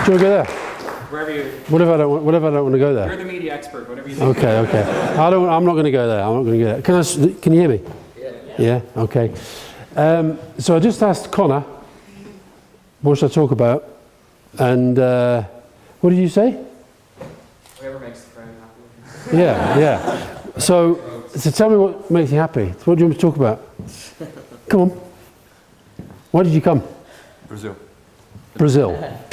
Do you want to go there? Wherever you. What if I don't want to go there? You're the media expert. Whatever you think. Okay. I'm not going to go there. I'm not going to go there. Can you hear me? Yeah. Okay. So I just asked Connor, what should I talk about? And what did you say? Whatever makes the friend happy. Yeah. So tell me what makes you happy. What do you want me to talk about? Come on. Why did you come? Brazil.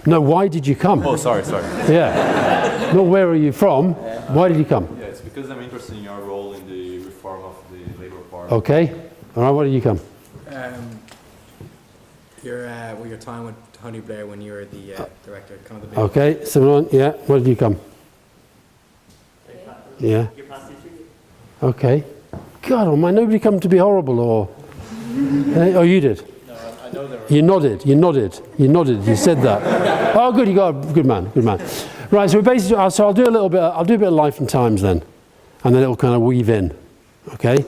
No, why did you come? Oh, sorry. Yeah. Not where are you from? Why did you come? Yeah, it's because I'm interested in your role in the reform of the Labour Party. Okay. All right, why did you come? Your time with Tony Blair when you were the director. Kind of the Okay, Simon, yeah. Why did you come? Yeah. Your past history? Okay. God, oh my, nobody come to be horrible or... oh, you did? No, I know there were. You nodded, you said that. Oh, good, you got a good man. Right, so basically, I'll do a bit of life and times then, and then it'll kind of weave in, okay?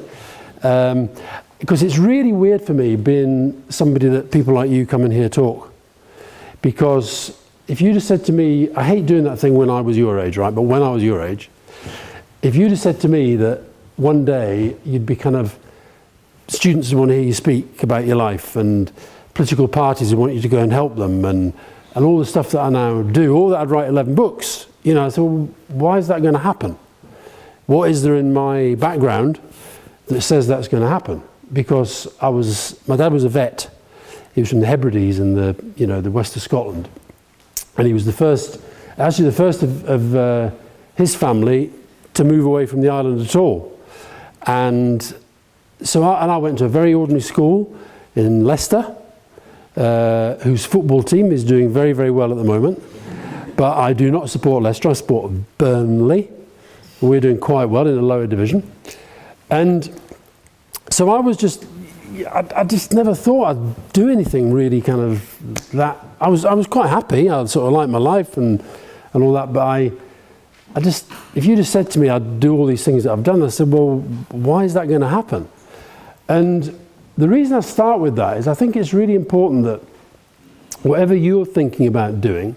Because it's really weird for me being somebody that people like you come in here talk. Because if you'd have said to me, I hate doing that thing when I was your age, right? But when I was your age, if you'd have said to me that one day you'd be kind of, students would want to hear you speak about your life and political parties would want you to go and help them and all the stuff that I now do, all that I'd write 11 books, you know, so why is that going to happen? What is there in my background that says that's going to happen? Because my dad was a vet. He was from the Hebrides in the west of Scotland. And he was the first of his family to move away from the island at all. And so I went to a very ordinary school in Leicester, whose football team is doing very, very well at the moment. But I do not support Leicester, I support Burnley. We're doing quite well in the lower division. And so I was just, I just never thought I'd do anything really kind of that. I was quite happy, I sort of liked my life and all that, but I just, if you just said to me I'd do all these things that I've done, I said, well, why is that going to happen? And the reason I start with that is I think it's really important that whatever you're thinking about doing,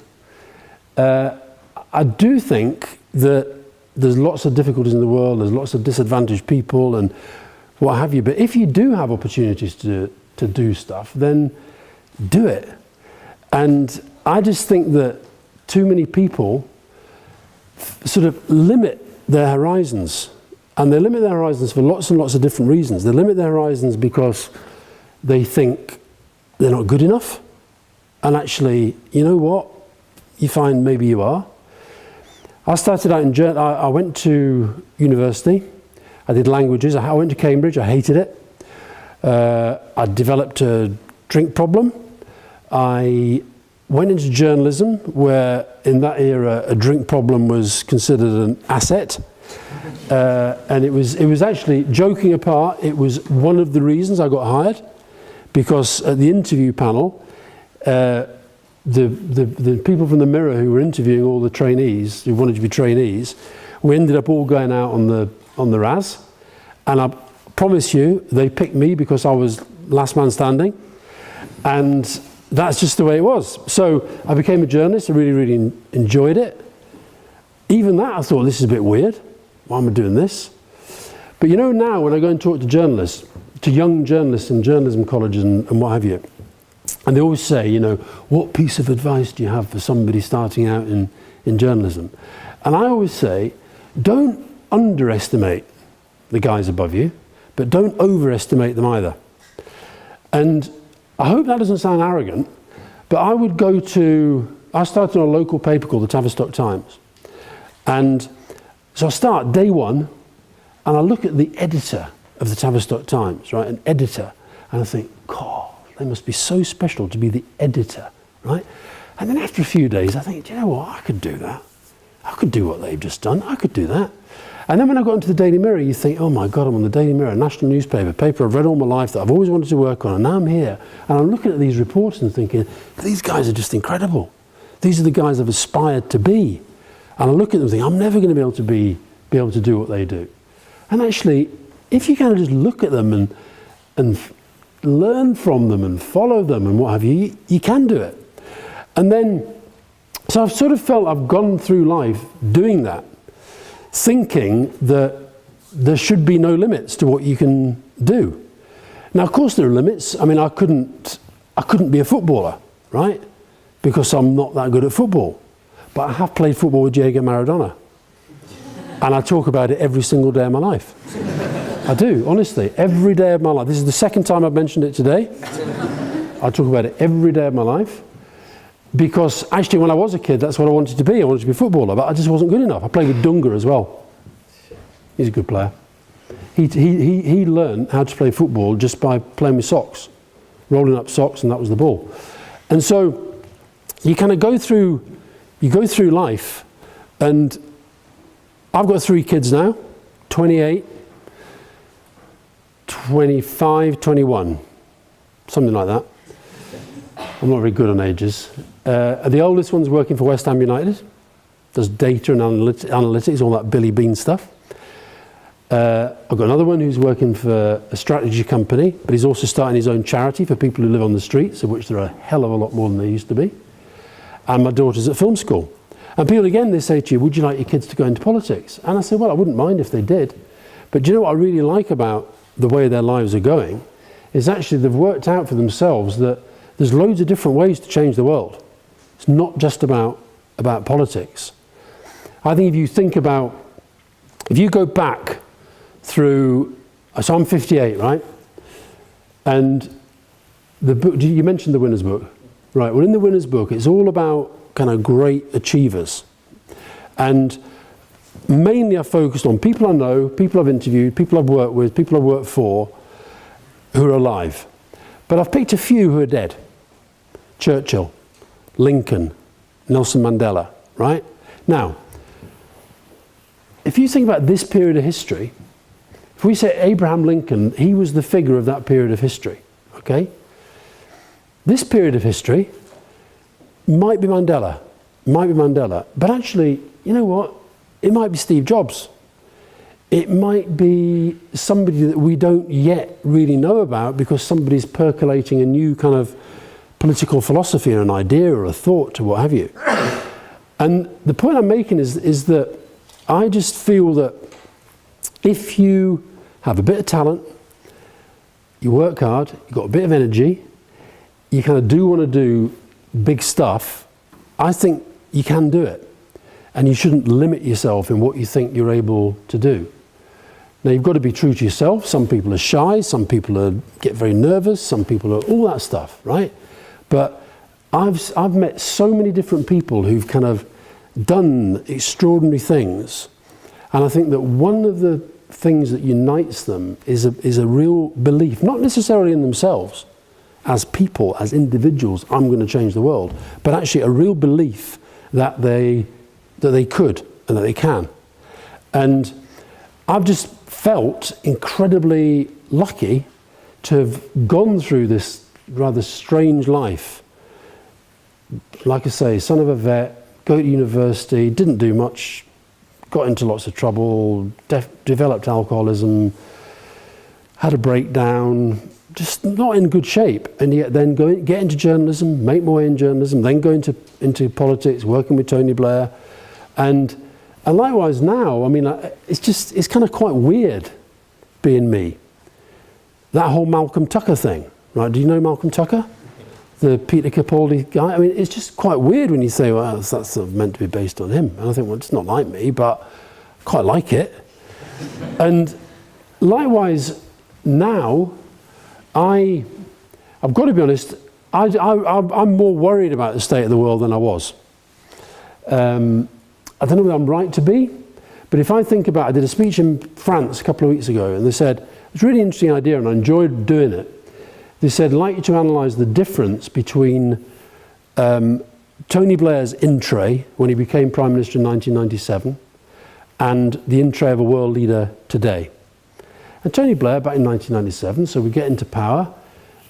I do think that there's lots of difficulties in the world, there's lots of disadvantaged people and what have you, but if you do have opportunities to do stuff, then do it. And I just think that too many people sort of limit their horizons, and they limit their horizons for lots and lots of different reasons. They limit their horizons because they think they're not good enough, and actually, you know what, you find maybe you are. I started out in I went to university, I did languages, I went to Cambridge, I hated it. I developed a drink problem. I went into journalism, where in that era a drink problem was considered an asset. And it was actually, joking apart, it was one of the reasons I got hired, because at the interview panel, the people from the Mirror who were interviewing all the trainees, who wanted to be trainees, we ended up all going out on the RAS, and I promise you, they picked me because I was last man standing, and that's just the way it was. So I became a journalist, I really, really enjoyed it. Even that, I thought, this is a bit weird. Why am I doing this? But you know, now when I go and talk to journalists, to young journalists in journalism colleges and what have you, and they always say, you know, what piece of advice do you have for somebody starting out in journalism? And I always say, don't underestimate the guys above you, but don't overestimate them either. And I hope that doesn't sound arrogant, but I started on a local paper called the Tavistock Times. And so I start day one, and I look at the editor of the Tavistock Times, right, an editor, and I think, God, they must be so special to be the editor, right? And then after a few days, I think, do you know what, I could do that. I could do what they've just done, I could do that. And then when I got into the Daily Mirror, you think, oh my God, I'm on the Daily Mirror, a national newspaper, paper I've read all my life that I've always wanted to work on, and now I'm here. And I'm looking at these reports and thinking, these guys are just incredible. These are the guys I've aspired to be. And I look at them and think, I'm never going to be able to do what they do. And actually, if you kind of just look at them and learn from them and follow them and what have you, you can do it. And then So I've sort of felt I've gone through life doing that, thinking that there should be no limits to what you can do. Now, of course, there are limits. I mean, I couldn't be a footballer, right? Because I'm not that good at football. But I have played football with Diego Maradona. And I talk about it every single day of my life. I do, honestly, every day of my life. This is the second time I've mentioned it today. I talk about it every day of my life. Because actually, when I was a kid, that's what I wanted to be. I wanted to be a footballer, but I just wasn't good enough. I played with Dunga as well. He's a good player. He learned how to play football just by playing with socks, rolling up socks, and that was the ball. And so you kind of go through life, and I've got 3 kids now, 28, 25, 21, something like that. I'm not very good on ages. The oldest one's working for West Ham United, does data and analytics, all that Billy Bean stuff. I've got another one who's working for a strategy company, but he's also starting his own charity for people who live on the streets, of which there are a hell of a lot more than there used to be. And my daughter's at film school. And people, again, they say to you, would you like your kids to go into politics? And I say, well, I wouldn't mind if they did. But do you know what I really like about the way their lives are going? Is actually they've worked out for themselves that there's loads of different ways to change the world. It's not just about politics. I think if you think about, if you go back through, so I'm 58, right? And the book, you mentioned the Winner's Book. Right, well in the Winner's Book, it's all about kind of great achievers. And mainly I focused on people I know, people I've interviewed, people I've worked with, people I've worked for, who are alive. But I've picked a few who are dead. Churchill, Lincoln, Nelson Mandela, right? Now, if you think about this period of history, if we say Abraham Lincoln, he was the figure of that period of history, okay? This period of history might be Mandela, but actually, you know what? It might be Steve Jobs. It might be somebody that we don't yet really know about because somebody's percolating a new kind of political philosophy or an idea or a thought or what have you. And the point I'm making is that I just feel that if you have a bit of talent, you work hard, you've got a bit of energy, you kind of do want to do big stuff, I think you can do it. And you shouldn't limit yourself in what you think you're able to do. Now you've got to be true to yourself. Some people are shy, some people get very nervous, some people are all that stuff, right? But I've met so many different people who've kind of done extraordinary things. And I think that one of the things that unites them is a real belief, not necessarily in themselves, as people, as individuals, I'm going to change the world, but actually a real belief that they could and that they can. And I've just felt incredibly lucky to have gone through this rather strange life. Like I say, son of a vet, go to university, didn't do much, got into lots of trouble, developed alcoholism, had a breakdown, just not in good shape, and yet then get into journalism, make my way in journalism, then go into politics, working with Tony Blair, and likewise now, I mean, it's kind of quite weird being me. That whole Malcolm Tucker thing, right? Do you know Malcolm Tucker? The Peter Capaldi guy? I mean, it's just quite weird when you say, well, that's sort of meant to be based on him. And I think, well, it's not like me, but I quite like it. And likewise, now, I've got to be honest, I'm more worried about the state of the world than I was. I don't know whether I'm right to be, but if I think about it, I did a speech in France a couple of weeks ago, and they said, it's a really interesting idea, and I enjoyed doing it. They said, I'd like you to analyse the difference between Tony Blair's in-tray, when he became Prime Minister in 1997, and the in-tray of a world leader today. And Tony Blair, back in 1997, so we get into power,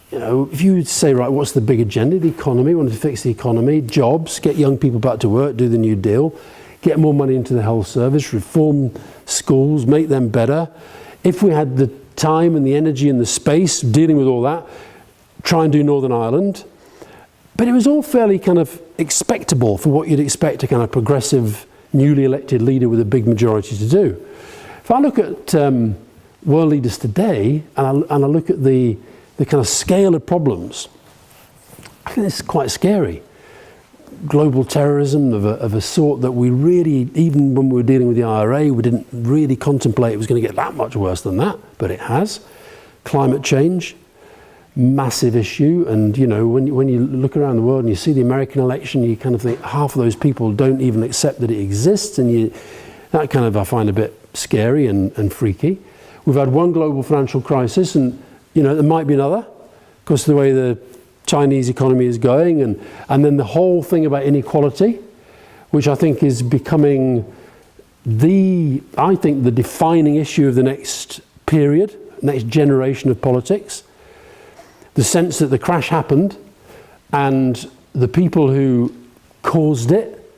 you know, if you say, right, what's the big agenda? The economy, wanted to fix the economy, jobs, get young people back to work, do the New Deal, get more money into the health service, reform schools, make them better. If we had the time and the energy and the space dealing with all that, try and do Northern Ireland. But it was all fairly kind of expectable for what you'd expect a kind of progressive, newly elected leader with a big majority to do. If I look at world leaders today, and I look at the kind of scale of problems, I think this is quite scary. Global terrorism of a sort that we really, even when we were dealing with the IRA, we didn't really contemplate it was going to get that much worse than that, but it has. Climate change, massive issue, and when you look around the world and you see the American election, you kind of think half of those people don't even accept that it exists, and that kind of I find a bit scary and freaky. We've had one global financial crisis, and there might be another, because of the way the Chinese economy is going, and then the whole thing about inequality, which I think is becoming the defining issue of the next period, next generation of politics. The sense that the crash happened and the people who caused it,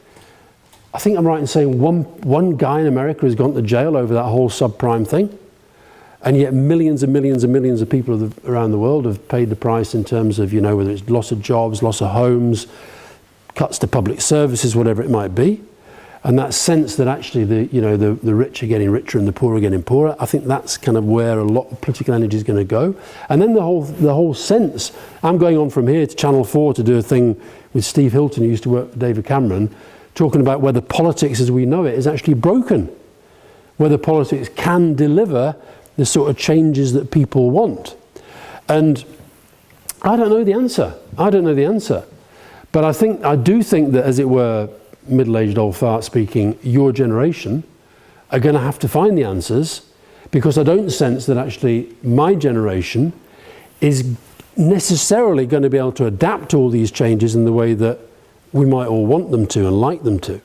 I think I'm right in saying one guy in America has gone to jail over that whole subprime thing. And yet millions and millions and millions of people around the world have paid the price in terms of, whether it's loss of jobs, loss of homes, cuts to public services, whatever it might be. And that sense that actually the rich are getting richer and the poor are getting poorer, I think that's kind of where a lot of political energy is going to go. And then the whole sense, I'm going on from here to Channel 4 to do a thing with Steve Hilton, who used to work for David Cameron, talking about whether politics as we know it is actually broken, whether politics can deliver the sort of changes that people want. And I don't know the answer. But I do think that, as it were, middle-aged old fart speaking, your generation are going to have to find the answers, because I don't sense that actually my generation is necessarily going to be able to adapt to all these changes in the way that we might all want them to and like them to.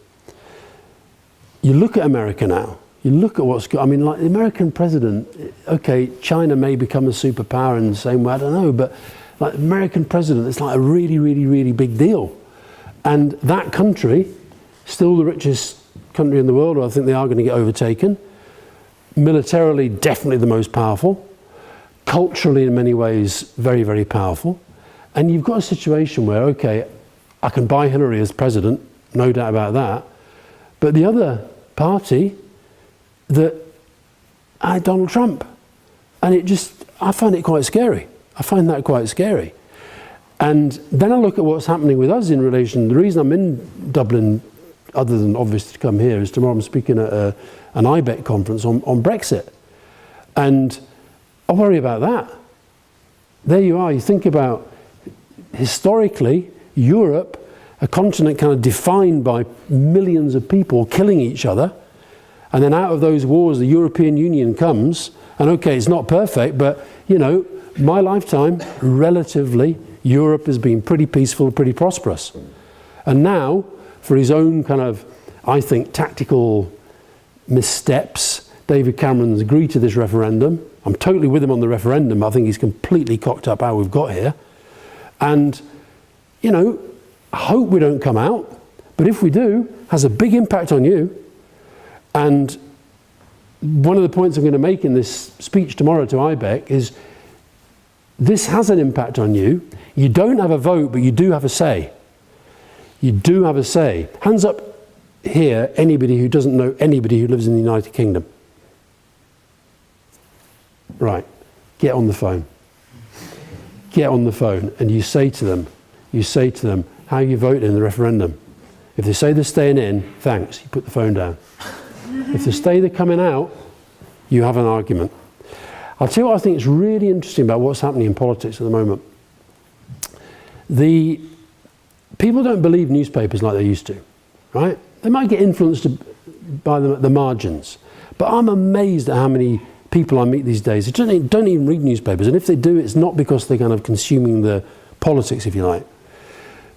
You look at America now. You look at like the American president, okay, China may become a superpower in the same way, I don't know, but like American president, it's like a really, really, really big deal. And that country, still the richest country in the world, or I think they are going to get overtaken. Militarily, definitely the most powerful. Culturally, in many ways, very, very powerful. And you've got a situation where, okay, I can buy Hillary as president, no doubt about that. But the other party, Donald Trump. And I find it quite scary. I find that quite scary. And then I look at what's happening with us in relation. The reason I'm in Dublin, other than obviously to come here, is tomorrow I'm speaking at an IBEC conference on Brexit. And I worry about that. There you are. You think about, historically, Europe, a continent kind of defined by millions of people killing each other. And then out of those wars, the European Union comes. And okay, it's not perfect, but, my lifetime, relatively, Europe has been pretty peaceful, pretty prosperous. And now, for his own kind of, I think, tactical missteps, David Cameron's agreed to this referendum. I'm totally with him on the referendum. I think he's completely cocked up how we've got here. And, I hope we don't come out. But if we do, it has a big impact on you. And one of the points I'm going to make in this speech tomorrow to IBEC is, this has an impact on you. You don't have a vote, but you do have a say. You do have a say. Hands up here, anybody who doesn't know anybody who lives in the United Kingdom. Right, get on the phone. Get on the phone and you say to them, how you voted in the referendum. If they say they're staying in, thanks, you put the phone down. If they say they're coming out, you have an argument. I'll tell you what I think is really interesting about what's happening in politics at the moment. People don't believe newspapers like they used to, right? They might get influenced by them at the margins, but I'm amazed at how many people I meet these days who don't even read newspapers, and if they do, it's not because they're kind of consuming the politics, if you like.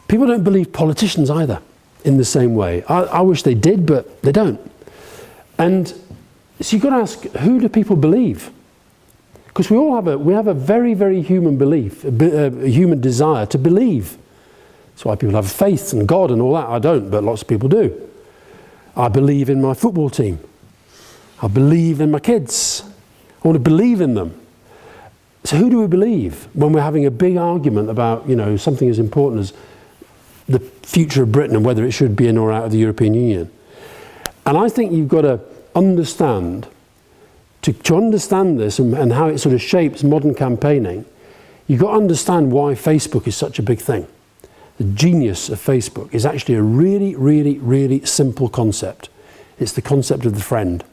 People don't believe politicians either in the same way. I wish they did, but they don't. And so you've got to ask, who do people believe? Because we have a very, very human belief, a human desire to believe. That's why people have faith in God and all that. I don't, but lots of people do. I believe in my football team. I believe in my kids. I want to believe in them. So who do we believe when we're having a big argument about, something as important as the future of Britain and whether it should be in or out of the European Union. And I think you've got to understand, to understand this and how it sort of shapes modern campaigning, you've got to understand why Facebook is such a big thing. The genius of Facebook is actually a really, really, really simple concept. It's the concept of the friend.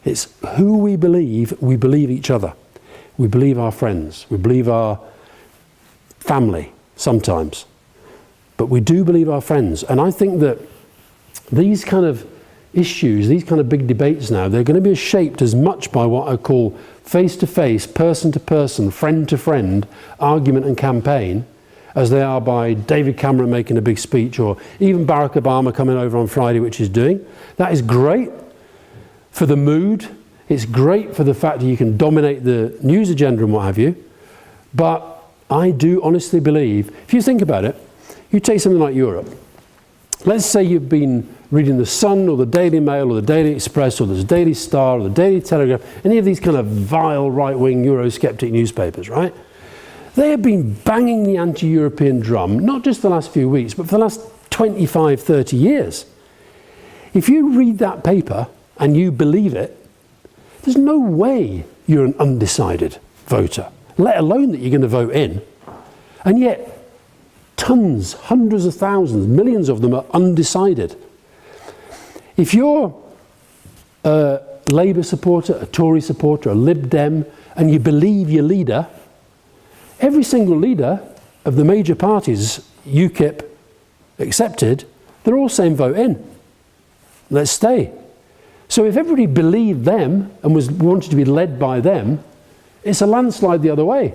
It's who we believe each other. We believe our friends. We believe our family sometimes. But we do believe our friends. And I think that these kind of issues, these kind of big debates now, they're going to be shaped as much by what I call face-to-face, person-to-person, friend-to-friend argument and campaign as they are by David Cameron making a big speech, or even Barack Obama coming over on Friday, which he's doing. That is great for the mood. It's great for the fact that you can dominate the news agenda and what have you. But I do honestly believe, if you think about it, you take something like Europe. Let's say you've been reading The Sun or the Daily Mail or the Daily Express or the Daily Star or the Daily Telegraph, any of these kind of vile right-wing Eurosceptic newspapers, right? They have been banging the anti-European drum, not just the last few weeks, but for the last 25, 30 years. If you read that paper and you believe it, there's no way you're an undecided voter, let alone that you're going to vote in. And yet, tons, hundreds of thousands, millions of them are undecided. If you're a Labour supporter, a Tory supporter, a Lib Dem, and you believe your leader, every single leader of the major parties, UKIP accepted, they're all saying vote in. Let's stay. So if everybody believed them and wanted to be led by them, it's a landslide the other way.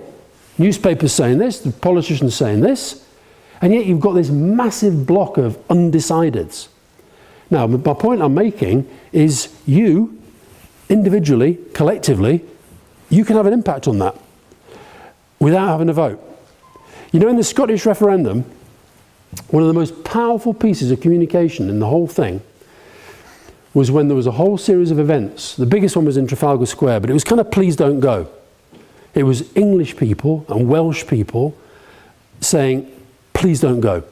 Newspapers saying this, the politicians saying this, and yet you've got this massive block of undecideds. Now, my point I'm making is you, individually, collectively, you can have an impact on that without having a vote. You know, in the Scottish referendum, one of the most powerful pieces of communication in the whole thing was when there was a whole series of events. The biggest one was in Trafalgar Square, but it was kind of please don't go. It was English people and Welsh people saying, please don't go.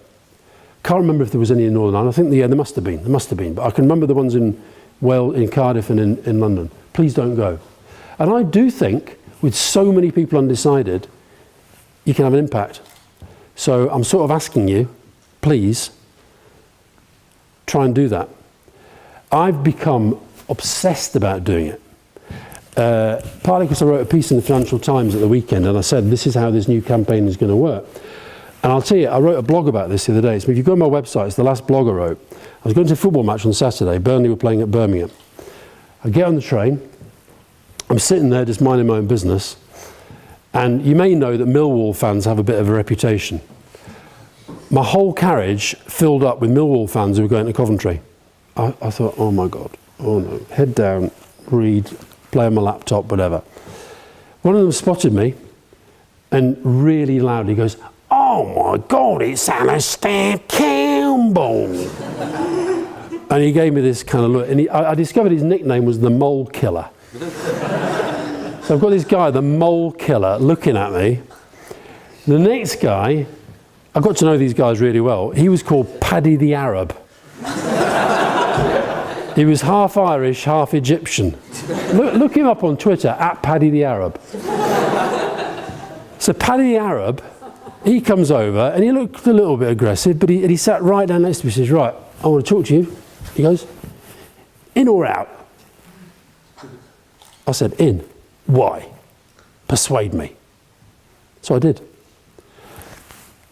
Can't remember if there was any in Northern Ireland. I think there must have been, but I can remember the ones in Wales, in Cardiff and in London. Please don't go. And I do think, with so many people undecided, you can have an impact. So I'm sort of asking you, please, try and do that. I've become obsessed about doing it. Partly because I wrote a piece in the Financial Times at the weekend and I said, this is how this new campaign is going to work. And I'll tell you, I wrote a blog about this the other day. So if you go on my website, it's the last blog I wrote. I was going to a football match on Saturday. Burnley were playing at Birmingham. I get on the train. I'm sitting there just minding my own business. And you may know that Millwall fans have a bit of a reputation. My whole carriage filled up with Millwall fans who were going to Coventry. I thought, oh my God, oh no. Head down, read, play on my laptop, whatever. One of them spotted me and really loudly goes, oh my God, it's Alastair Campbell. And he gave me this kind of look. And I discovered his nickname was the Mole Killer. So I've got this guy, the Mole Killer, looking at me. The next guy, I got to know these guys really well. He was called Paddy the Arab. He was half Irish, half Egyptian. Look him up on Twitter, at Paddy the Arab. So Paddy the Arab, he comes over and he looked a little bit aggressive, but he sat right down next to me. He says, right, I want to talk to you. He goes, in or out? I said, in. Why? Persuade me. So I did.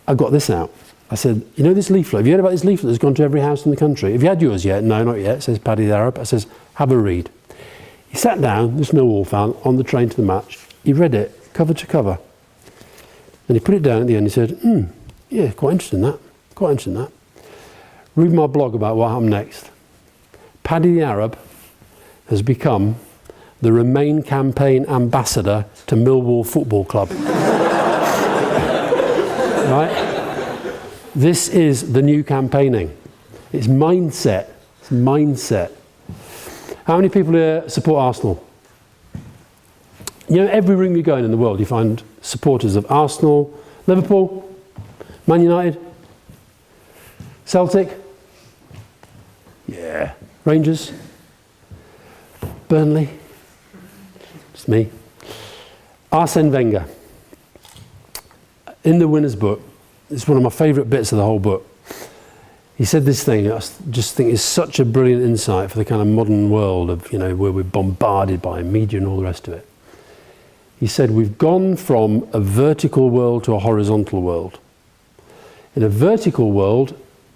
I got this out. I said, you know this leaflet? Have you heard about this leaflet that's gone to every house in the country? Have you had yours yet? No, not yet, says Paddy the Arab. I says, have a read. He sat down, this Millwall fan, on the train to the match. He read it, cover to cover. And he put it down at the end. He said, yeah, quite interested in that. Quite interested in that. Read my blog about what happened next. Paddy the Arab has become the Remain campaign ambassador to Millwall Football Club. Right? This is the new campaigning. It's mindset. It's mindset. How many people here support Arsenal? You know, every room you go in the world, you find supporters of Arsenal, Liverpool, Man United. Celtic? Yeah. Rangers? Burnley? It's me. Arsene Wenger. In the winner's book, it's one of my favourite bits of the whole book. He said this thing, I just think is such a brilliant insight for the kind of modern world of, where we're bombarded by media and all the rest of it. He said, we've gone from a vertical world to a horizontal world. In a vertical world,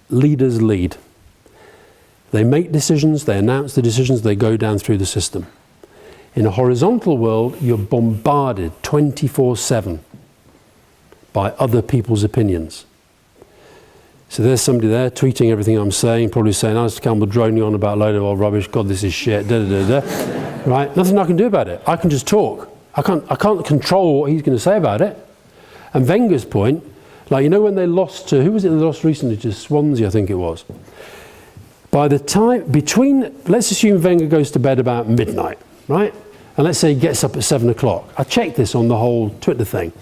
leaders lead. They make decisions, they announce the decisions, they go down through the system. In a horizontal world, you're bombarded 24/7 by other people's opinions. So there's somebody there tweeting everything I'm saying, probably saying, Alastair Campbell droning on about a load of old rubbish, God, this is shit, da-da-da-da. Right? Nothing I can do about it. I can just talk. I can't control what he's going to say about it. And Wenger's point, when they lost to, who was it they lost recently? To Swansea, I think it was. By the time, let's assume Wenger goes to bed about midnight, right? And let's say he gets up at 7 o'clock. I checked this on the whole Twitter thing.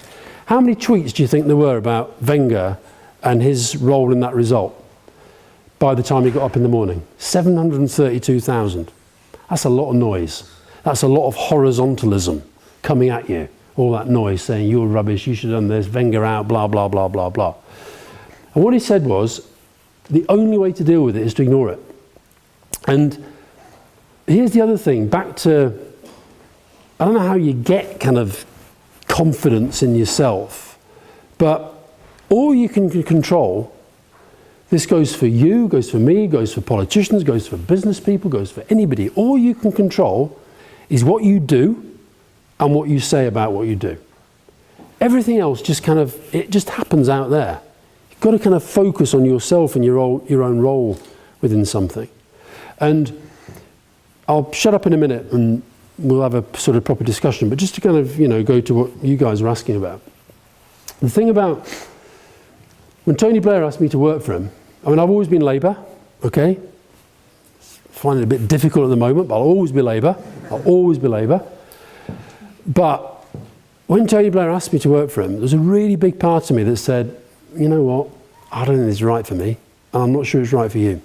How many tweets do you think there were about Wenger and his role in that result by the time he got up in the morning? 732,000. That's a lot of noise. That's a lot of horizontalism coming at you. All that noise saying, you're rubbish, you should have done this, Wenger out, blah, blah, blah, blah, blah. And what he said was, the only way to deal with it is to ignore it. And here's the other thing, back to, I don't know how you get kind of confidence in yourself, but all you can control, this goes for you, goes for me, goes for politicians, goes for business people, goes for anybody. All you can control is what you do and what you say about what you do. Everything else just it just happens out there. You've got to kind of focus on yourself and your own role within something. And I'll shut up in a minute and we'll have a sort of proper discussion, but just to kind of, go to what you guys are asking about. The thing about, when Tony Blair asked me to work for him, I've always been Labour, okay? Find it a bit difficult at the moment, but I'll always be Labour. I'll always be Labour. But when Tony Blair asked me to work for him, there was a really big part of me that said, you know what, I don't think this is right for me, and I'm not sure it's right for you.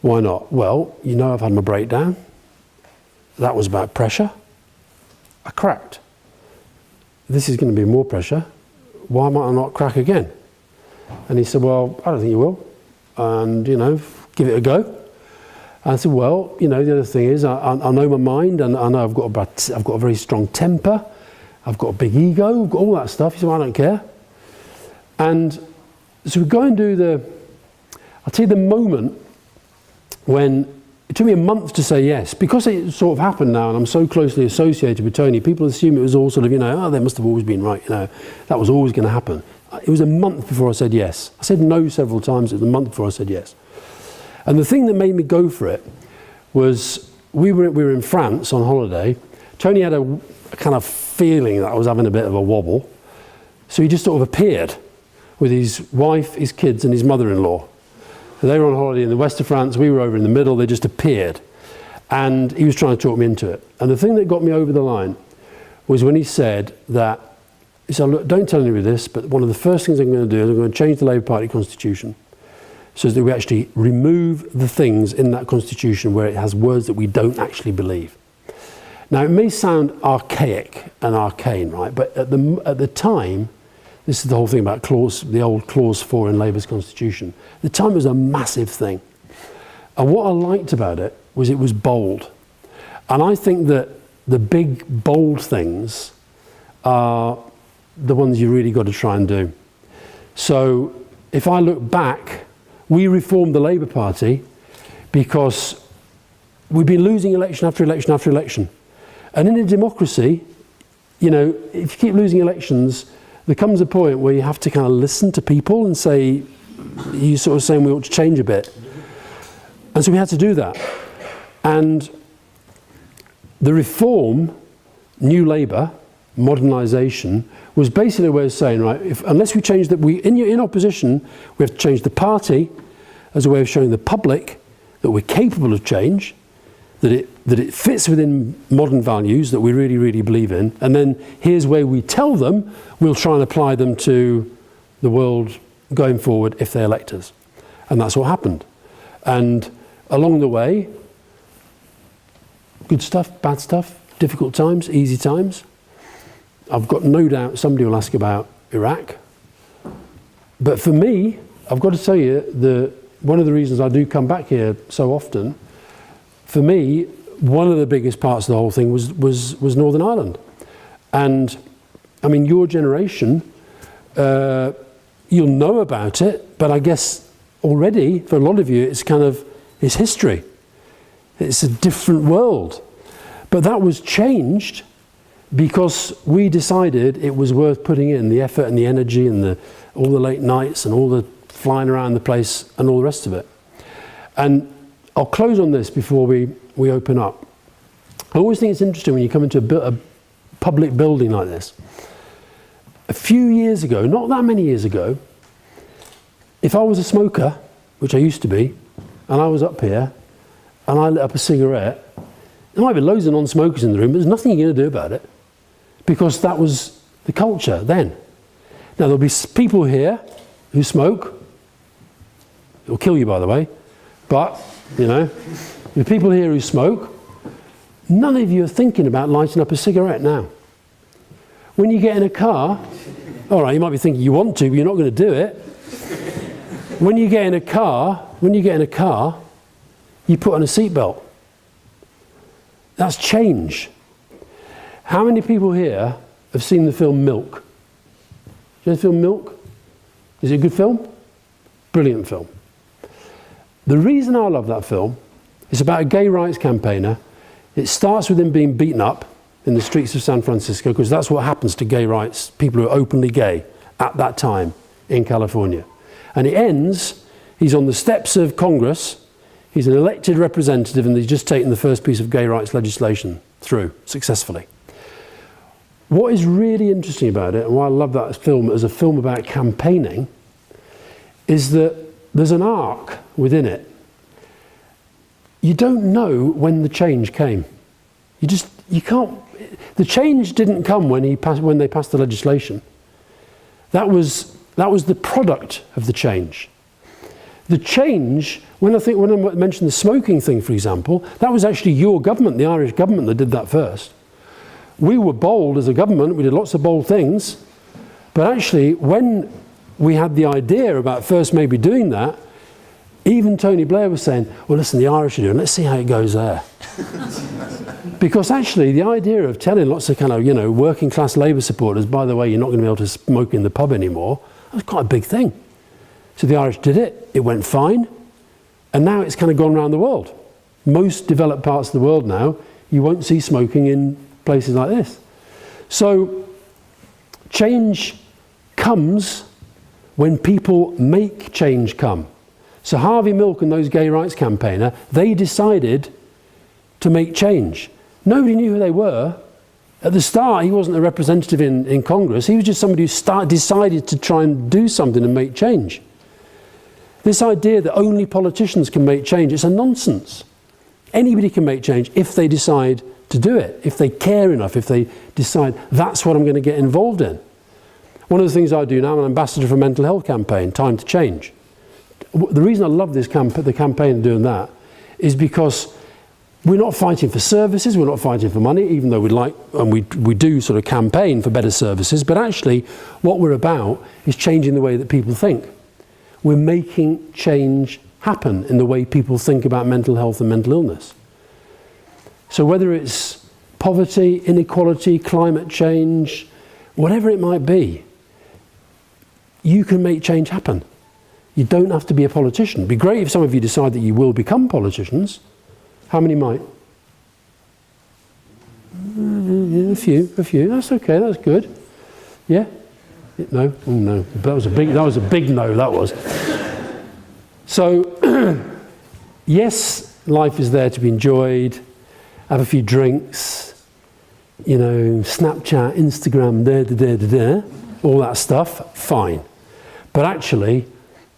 Why not? Well, I've had my breakdown. That was about pressure. I cracked. This is going to be more pressure. Why might I not crack again? And he said, well, I don't think you will. And, give it a go. And I said, well, the other thing is, I know my mind, and I know I've got a very strong temper. I've got a big ego, I've got all that stuff. He said, well, I don't care. And so we go and I'll tell you the moment when, it took me a month to say yes, because it sort of happened now and I'm so closely associated with Tony, people assume it was all sort of, they must have always been right, that was always going to happen. It was a month before I said yes. I said no several times, it was a month before I said yes. And the thing that made me go for it was, we were in France on holiday. Tony had a kind of feeling that I was having a bit of a wobble, so he just sort of appeared with his wife, his kids and his mother-in-law. They were on holiday in the west of France, we were over in the middle, they just appeared. And he was trying to talk me into it. And the thing that got me over the line was when he said, look, don't tell anybody this, but one of the first things I'm going to do is I'm going to change the Labour Party constitution so that we actually remove the things in that constitution where it has words that we don't actually believe. Now, it may sound archaic and arcane, right? But at the time, this is the whole thing about the old clause 4 in Labour's constitution. At the time, it was a massive thing. And what I liked about it was bold. And I think that the big, bold things are the ones you really got to try and do. So if I look back, we reformed the Labour Party because we've been losing election after election after election. And in a democracy, if you keep losing elections, there comes a point where you have to kind of listen to people and say, you're sort of saying we ought to change a bit. And so we had to do that. And the reform, New Labour, modernisation, was basically a way of saying, right, unless we change that, in opposition, we have to change the party as a way of showing the public that we're capable of change, that it fits within modern values that we really, really believe in, and then here's where we tell them we'll try and apply them to the world going forward if they elect us. And that's what happened. And along the way, good stuff, bad stuff, difficult times, easy times. I've got no doubt somebody will ask about Iraq. But for me, I've got to tell you, one of the reasons I do come back here so often, for me, one of the biggest parts of the whole thing was Northern Ireland. And I mean, your generation, you'll know about it, but I guess already, for a lot of you, it's history. It's a different world. But that was changed because we decided it was worth putting in the effort and the energy and all the late nights and all the flying around the place and all the rest of it. And I'll close on this before we open up. I always think it's interesting when you come into a public building like this. A few years ago, not that many years ago, if I was a smoker, which I used to be, and I was up here, and I lit up a cigarette, there might be loads of non-smokers in the room, but there's nothing you're going to do about it, because that was the culture then. Now, there'll be people here who smoke. It'll kill you, by the way, but, you know, the people here who smoke, none of you are thinking about lighting up a cigarette now. When you get in a car, all right, you might be thinking you want to, but you're not going to do it. When you get in a car, you put on a seatbelt. That's change. How many people here have seen the film Milk? You know the film Milk? Is it a good film? Brilliant film. The reason I love that film is about a gay rights campaigner. It starts with him being beaten up in the streets of San Francisco, because that's what happens to gay rights, people who are openly gay at that time in California. And it ends, he's on the steps of Congress, he's an elected representative, and he's just taken the first piece of gay rights legislation through successfully. What is really interesting about it, and why I love that film as a film about campaigning, is that there's an arc within it. You don't know when the change came. You can't. The change didn't come when they passed the legislation. That was the product of the change. The change, when I mentioned the smoking thing, for example, that was actually your government, the Irish government, that did that first. We were bold as a government, we did lots of bold things, but actually when we had the idea about first maybe doing that, even Tony Blair was saying, well, listen, the Irish are doing it, let's see how it goes there. Because actually the idea of telling lots of kind of, you know, working class Labour supporters, by the way, you're not going to be able to smoke in the pub anymore, that was quite a big thing. So the Irish did it, it went fine, and now it's kind of gone around the world. Most developed parts of the world now, you won't see smoking in places like this. So change comes when people make change come. So Harvey Milk and those gay rights campaigner, they decided to make change. Nobody knew who they were. At the start, he wasn't a representative in Congress. He was just somebody who decided to try and do something and make change. This idea that only politicians can make change, it's a nonsense. Anybody can make change if they decide to do it, if they care enough, if they decide that's what I'm going to get involved in. One of the things I do now, I'm an ambassador for a mental health campaign, Time to Change. The reason I love this the campaign doing that is because we're not fighting for services, we're not fighting for money, even though we'd like, and we do sort of campaign for better services, but actually what we're about is changing the way that people think. We're making change happen in the way people think about mental health and mental illness. So whether it's poverty, inequality, climate change, whatever it might be, you can make change happen. You don't have to be a politician. It'd be great if some of you decide that you will become politicians. How many might? A few. That's okay, that's good. Yeah? No? Oh no. That was a big no, that was. So, yes, life is there to be enjoyed. Have a few drinks, you know, Snapchat, Instagram, all that stuff, fine. But actually,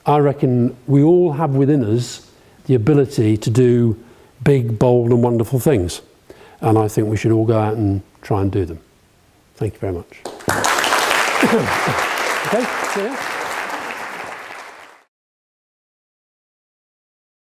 I reckon we all have within us the ability to do big, bold and wonderful things. And I think we should all go out and try and do them. Thank you very much. Okay, see ya.